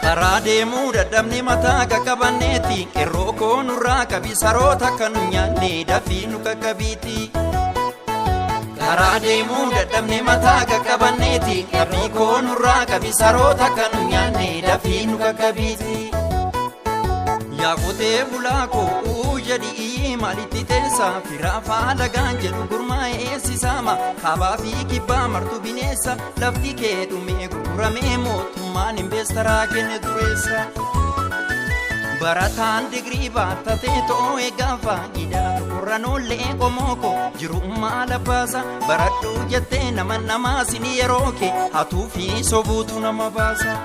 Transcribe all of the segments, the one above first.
karaa deemuu dadhabne mataa qaqqabanneeti qeerroo koonurraa qabisaroota kan nyaanne dafii nu qaqqabiiti karaa deemuu dadhabne mataa qaqqabanneeti qabii koonurraa qabisaroota kan nyaanne dafii nu qaqqabiiti yaa qotee bulaa koo jedhii maalitti teessa firaa faalagaan jedhu gurmaa'ee sisaama kaabaa fi kibbaa martu bineessa lafti kee dhumee gurguramee mootummaan investaraa kenne dureessa barataan digrii baattatee to'oo eegaafa hidhaa qorranoollee qomooko jirummaa labbaasa baradhuu jettee namaa sini yeroo kee hatuu fi sobuutu nama baasa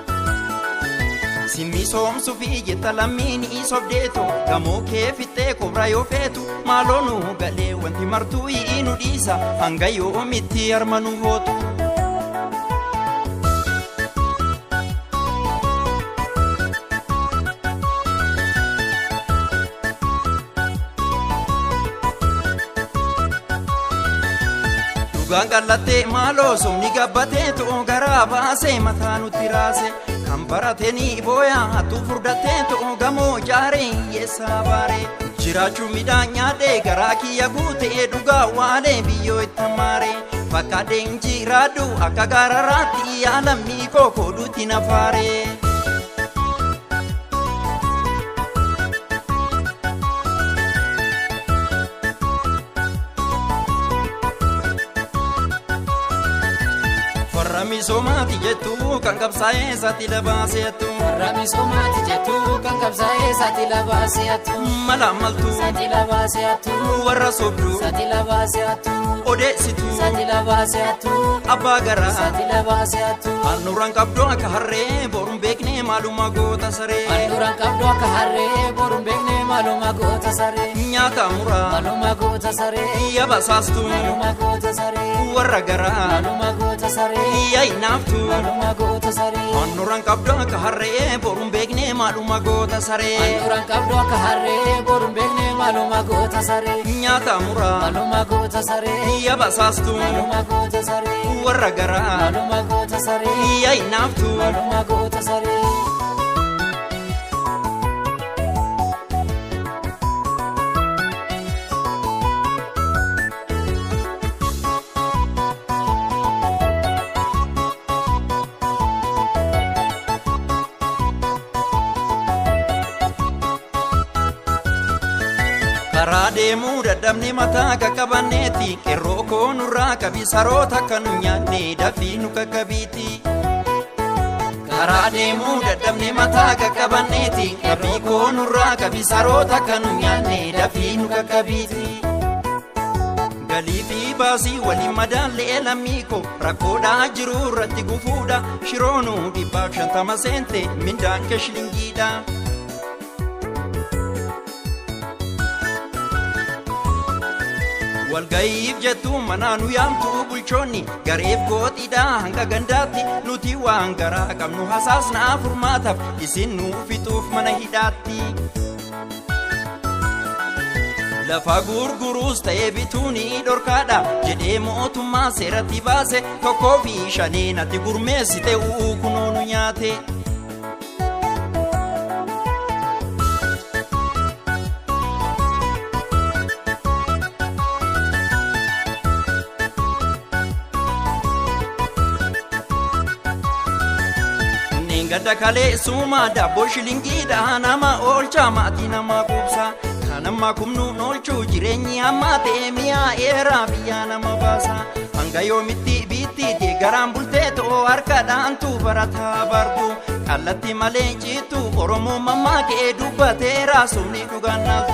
simmi soomsuu fi jetta lammiin isobdeetu gamoo kee fixee kobra yoo feetu maaloonu galee wanti martuu nu dhiisa hanga yoomitti harma nu hootu dhugaan qallattee maaloo somni gabbatee to'oo garaa baasee mataa nutti raase kan baratanii booyaa hattuu furdattee to'oo gamoo jaaree hiyyeessaa baaree jiraachuu midhaan nyaadhee garaa kiyya guutee dhugaa waalee biyyoo itti maaree fakkaadheen jiraadhu akka gaararraatti yaalammii koo koodhuutti nafaaree. Ramisomaati jettu kan qabsaa'ee sati labaaseetu Ramisomaati jettu kan qabsaa'ee sati labaaseetu Malamaltu sati labaaseetu warra sobdu sati labaaseetu Odeessitu sati labaaseetu Abbaa garaa sati labaaseetu Annuran qabdoo akka harree boruun beeknee maaluma goota saree Annuran qabdoo akka harree boruun beeknee maaluma goota saree Nyaata muraa maaluma goota saree Yabasaastu maaluma goota saree warra garaa maaluma goota saree Yainaftu maaluma goota saree Annuran qabdoo akka harree boruun beeknee maaluma goota saree Annuran qabdoo akka harree boruun beeknee maaluma goota saree Nyaata muraa maaluma goota saree Yabasaastu maaluma goota saree warra garaa maaluma goota saree Yainaftu maaluma goota saree karaa deemuu dadhabne mataa qaqqabanneeti qeerroo koonurraa qabisaroota kan nyaanne dafii nu qaqqabiiti karaa deemuu dadhabne mataa qaqqabanneeti qabii koonurraa qabisaroota kan nyaanne dafii nu qaqqabiiti galii fi baasii waliin madaallee lammii koo rakkoodhaa jiru irratti gufuudha shiroonuu 150 seente mindaan kee shilingiidha walga'iif jettu manaa nu yaamtu bulchoonni gareef gooxiidhaa hanga gandaatti nuti waan garaa qabnu hasaasnaa furmaataaf isin nuuf fixuuf mana hidhaatti lafa gurguruus ta'ee bituuni dhorkaadha jedhee mootummaa seeratti baase tokkoo fi shaneen ati gurmeessite kunoo nu nyaate gadda kalee suuma daabboo shilingiidha nama oolcha maatii nama quubsa kan amma kumnuun oolchuu jireenyi ammaa ta'e mi'aa eeraa biyyaa nama baasa hanga yoomitti biitti garaan bultee to'oo harkadhaantu barataa bartu kallatti malee ciitu oromoo mammaa kee dubbateera sumni dhugaannaatu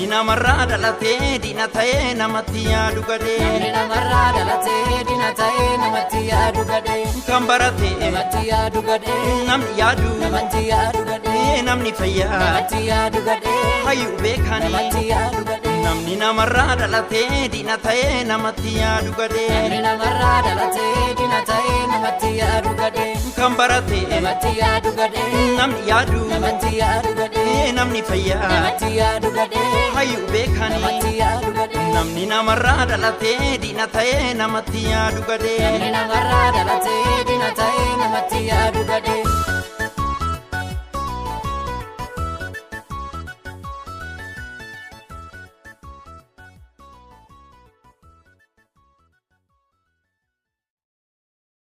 namarraa dhalatee diina ta'ee namatti yaadu gadee namni namarraa dhalatee diina ta'ee namatti yaadu gadee kan baratee namatti yaadu gadee namni yaadu namatti yaadu gadee namni fayyaa namatti yaadu gadee hayyuu beekanii namatti yaadu gadee namni namarraa dhalatee diina ta'ee namatti yaadu gadee namni namarraa dhalatee diina ta'ee namatti yaadu gadee kan barate namatti yaadu gadee namni yaadu namatti yaadu gadee namni fayyaa namatti yaadu gadee hayyuu beekanii namatti yaadu gadee namni namarraa dhalatee diina ta'ee namatti yaadu gadee namni namarraa dhalatee diina ta'ee namatti yaadu gadee